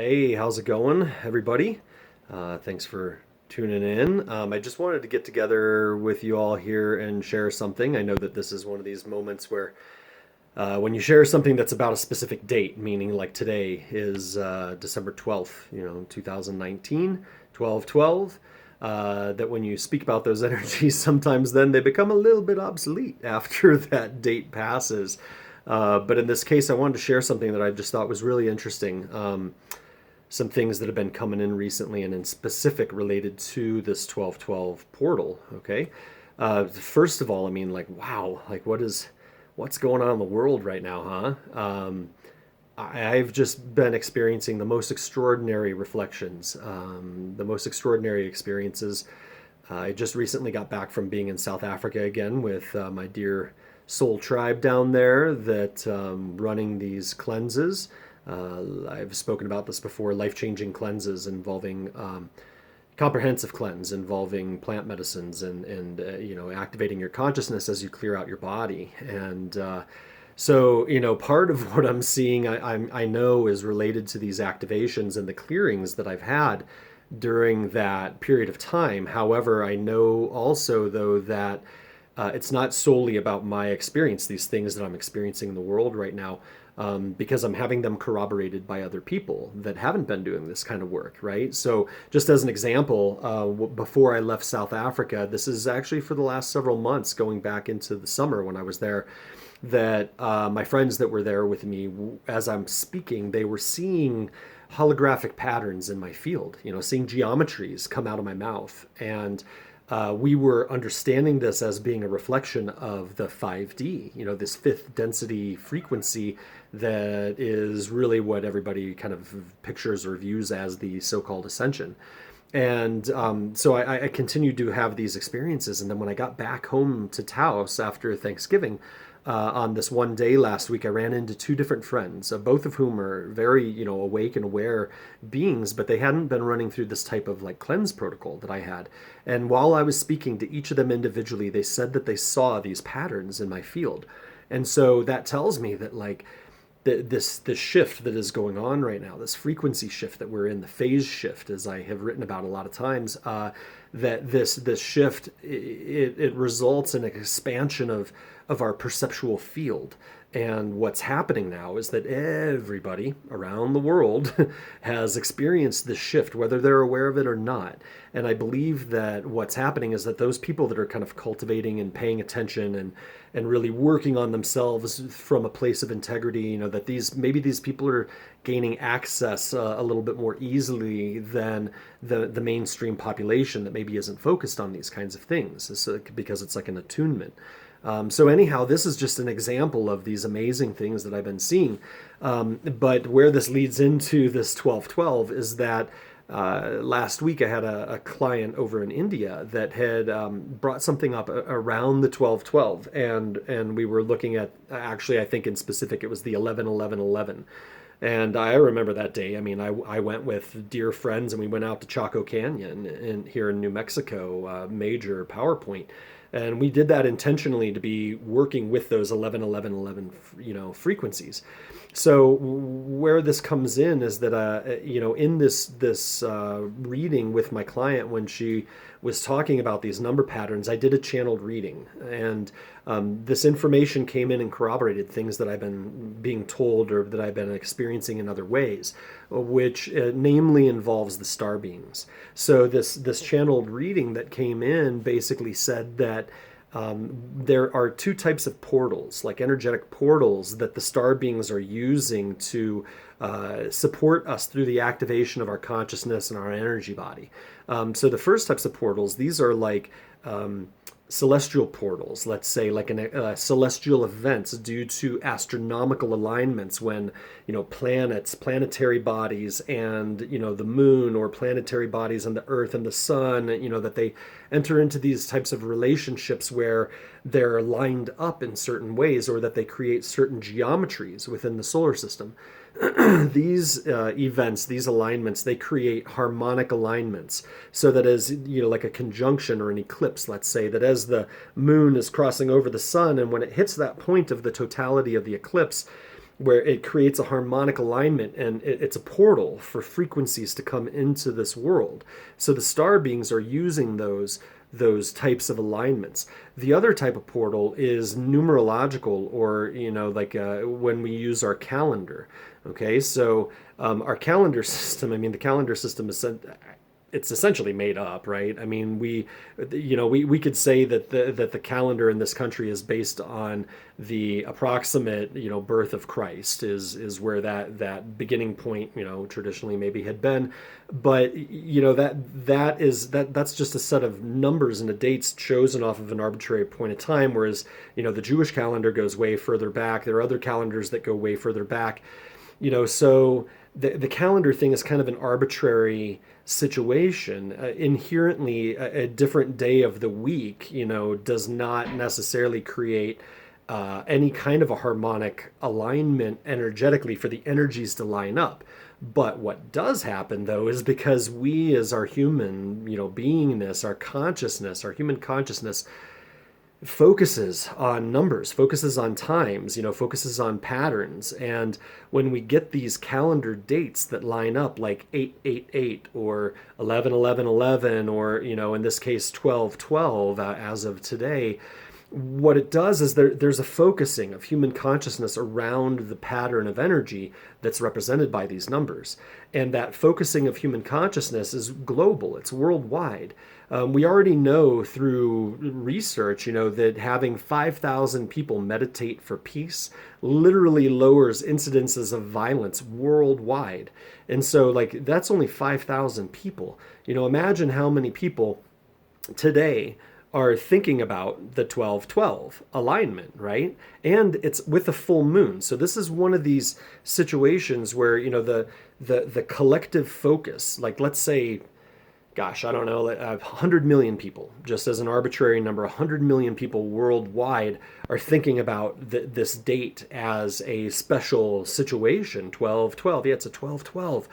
Hey, how's it going, everybody? Thanks for tuning in. I just wanted to get together with you all here and share something. I know that this is one of these moments where when you share something that's about a specific date, meaning like today is December 12th, 2019, 12/12, that when you speak about those energies, sometimes then they become a little bit obsolete after that date passes. But in this case, I wanted to share something that I just thought was really interesting. Some things that have been coming in recently and in specific related to this 12/12 portal. Okay. First of all, I mean, like, wow, like what's going on in the world right now, huh? I've just been experiencing the most extraordinary reflections, the most extraordinary experiences. I just recently got back from being in South Africa again with my dear soul tribe down there that running these cleanses. I've spoken about this before, life-changing cleanses involving comprehensive cleanse involving plant medicines and activating your consciousness as you clear out your body. And so part of what I'm seeing, I know is related to these activations and the clearings that I've had during that period of time. However, I know also, though, that it's not solely about my experience, these things that I'm experiencing in the world right now, because I'm having them corroborated by other people that haven't been doing this kind of work, right? So, just as an example, before I left South Africa, this is actually for the last several months, going back into the summer when I was there, that my friends that were there with me, as I'm speaking, they were seeing holographic patterns in my field, seeing geometries come out of my mouth. And we were understanding this as being a reflection of the 5D, this fifth density frequency that is really what everybody kind of pictures or views as the so-called ascension. And so I continued to have these experiences. And then when I got back home to Taos after Thanksgiving, on this one day last week, I ran into two different friends, both of whom are very, awake and aware beings, but they hadn't been running through this type of like cleanse protocol that I had. And while I was speaking to each of them individually, they said that they saw these patterns in my field. And so that tells me that like this shift that is going on right now, this frequency shift that we're in, the phase shift, as I have written about a lot of times, that this shift it results in an expansion of our perceptual field. And what's happening now is that everybody around the world has experienced this shift, whether they're aware of it or not. And I believe that what's happening is that those people that are kind of cultivating and paying attention and really working on themselves from a place of integrity, that these people are gaining access a little bit more easily than the mainstream population that maybe isn't focused on these kinds of things, because it's like an attunement. So anyhow, this is just an example of these amazing things that I've been seeing. But where this leads into this 12/12 is that last week I had a client over in India that had brought something up around the 12/12, and we were looking at, actually I think in specific it was the 11/11/11. And I remember that day. I mean, I went with dear friends and we went out to Chaco Canyon here in New Mexico, major PowerPoint. And we did that intentionally to be working with those 11/11/11, frequencies. So where this comes in is that, in this reading with my client, when she was talking about these number patterns, I did a channeled reading, and this information came in and corroborated things that I've been being told or that I've been experiencing in other ways, which namely involves the star beings. So this channeled reading that came in basically said that there are two types of portals, like energetic portals, that the star beings are using to support us through the activation of our consciousness and our energy body. So the first types of portals, these are like celestial portals, let's say, like celestial events due to astronomical alignments, when planets, planetary bodies, and the moon, or planetary bodies and the earth and the sun, that they enter into these types of relationships where they're lined up in certain ways, or that they create certain geometries within the solar system. These events, these alignments, they create harmonic alignments, so that as like a conjunction or an eclipse, let's say, that as the moon is crossing over the sun, and when it hits that point of the totality of the eclipse, where it creates a harmonic alignment, and it's a portal for frequencies to come into this world. So the star beings are using those types of alignments. The other type of portal is numerological, or like when we use our calendar. Okay, so our calendar system. I mean, the calendar system is it's essentially made up, right? I mean, we could say that the calendar in this country is based on the approximate, birth of Christ is where that beginning point, traditionally maybe had been. But that's just a set of numbers and the dates chosen off of an arbitrary point of time, whereas the Jewish calendar goes way further back. There are other calendars that go way further back. So the calendar thing is kind of an arbitrary situation. Inherently, a different day of the week, does not necessarily create any kind of a harmonic alignment energetically for the energies to line up. But what does happen, though, is because we, as our human, beingness, our consciousness, our human consciousness, focuses on numbers, focuses on times, focuses on patterns. And when we get these calendar dates that line up, like 888 or 111111, or in this case 1212, as of today, what it does is there's a focusing of human consciousness around the pattern of energy that's represented by these numbers. And that focusing of human consciousness is global, it's worldwide. We already know through research, that having 5,000 people meditate for peace literally lowers incidences of violence worldwide. And so, like, that's only 5,000 people. Imagine how many people today are thinking about the 12-12 alignment, right? And it's with a full moon. So this is one of these situations where, the collective focus, like, let's say, gosh, I don't know, 100 million people, just as an arbitrary number, 100 million people worldwide are thinking about this date as a special situation, 12-12. Yeah, it's a 12-12,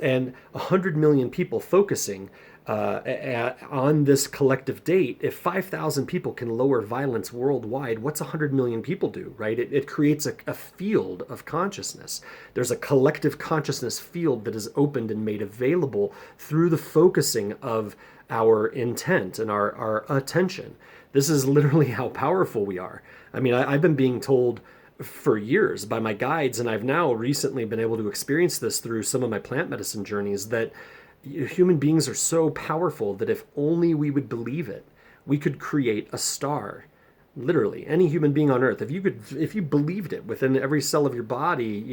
and 100 million people focusing on this collective date. If 5,000 people can lower violence worldwide, what's 100 million people do, right? It creates a field of consciousness. There's a collective consciousness field that is opened and made available through the focusing of our intent and our attention. This is literally how powerful we are. I mean, I've been being told for years by my guides, and I've now recently been able to experience this through some of my plant medicine journeys, that human beings are so powerful that if only we would believe it, we could create a star. Literally, any human being on earth, if you believed it within every cell of your body,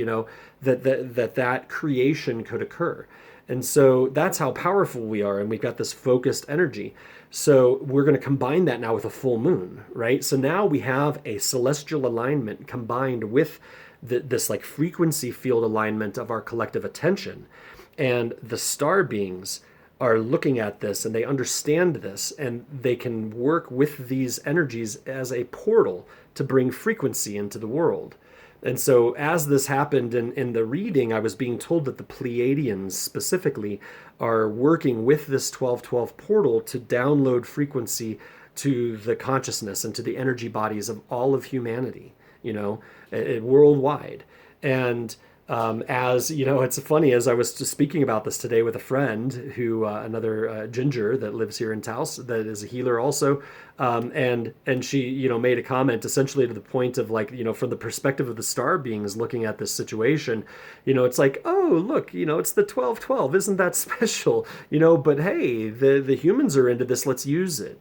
that creation could occur. And so that's how powerful we are, and we've got this focused energy. So we're going to combine that now with a full moon, right? So now we have a celestial alignment combined with this like frequency field alignment of our collective attention. And the star beings are looking at this, and they understand this, and they can work with these energies as a portal to bring frequency into the world. And so as this happened in the reading, I was being told that the Pleiadians specifically are working with this 12-12 portal to download frequency to the consciousness and to the energy bodies of all of humanity, worldwide. And as it's funny, as I was just speaking about this today with a friend who, another Ginger that lives here in Taos, that is a healer also, and she, made a comment essentially to the point of like, from the perspective of the star beings looking at this situation, it's like, oh, look, it's the 12-12, isn't that special? But hey, the humans are into this, let's use it.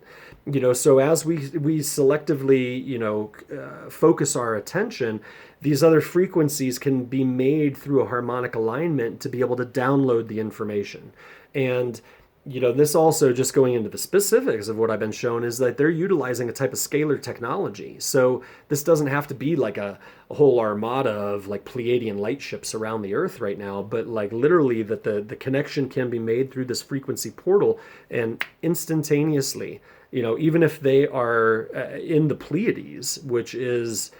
So as we selectively, focus our attention, these other frequencies can be made through a harmonic alignment to be able to download the information. And, this also, just going into the specifics of what I've been shown, is that they're utilizing a type of scalar technology. So this doesn't have to be like a whole armada of like Pleiadian light ships around the Earth right now, but like literally that the connection can be made through this frequency portal, and instantaneously, even if they are in the Pleiades, which is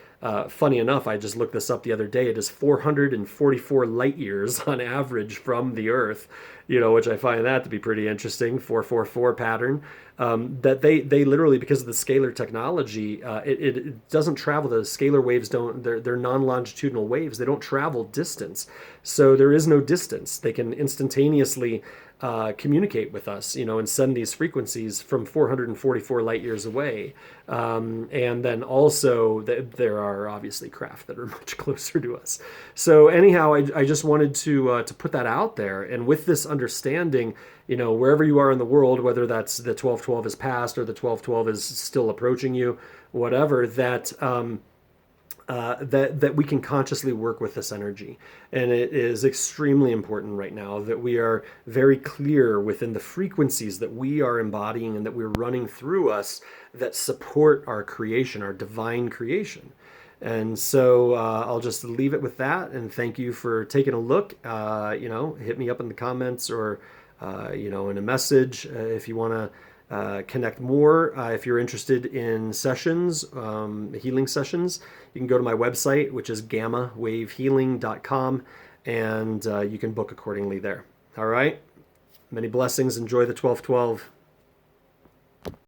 Funny enough, I just looked this up the other day. It is 444 light years on average from the Earth, which I find that to be pretty interesting. 444 pattern. That they literally, because of the scalar technology, it doesn't travel. The scalar waves don't. They're non-longitudinal waves. They don't travel distance, so there is no distance. They can instantaneously communicate with us, and send these frequencies from 444 light years away. And then also there are obviously craft that are much closer to us. So anyhow, I just wanted to put that out there. And with this understanding, wherever you are in the world, whether that's the 1212 is past or the 1212 is still approaching you, whatever, that we can consciously work with this energy. And it is extremely important right now that we are very clear within the frequencies that we are embodying and that we're running through us that support our creation, our divine creation. And so I'll just leave it with that, and thank you for taking a look. Hit me up in the comments or in a message if you want to connect more. If you're interested in sessions, healing sessions, you can go to my website, which is gammawavehealing.com, and you can book accordingly there. All right. Many blessings. Enjoy the 1212.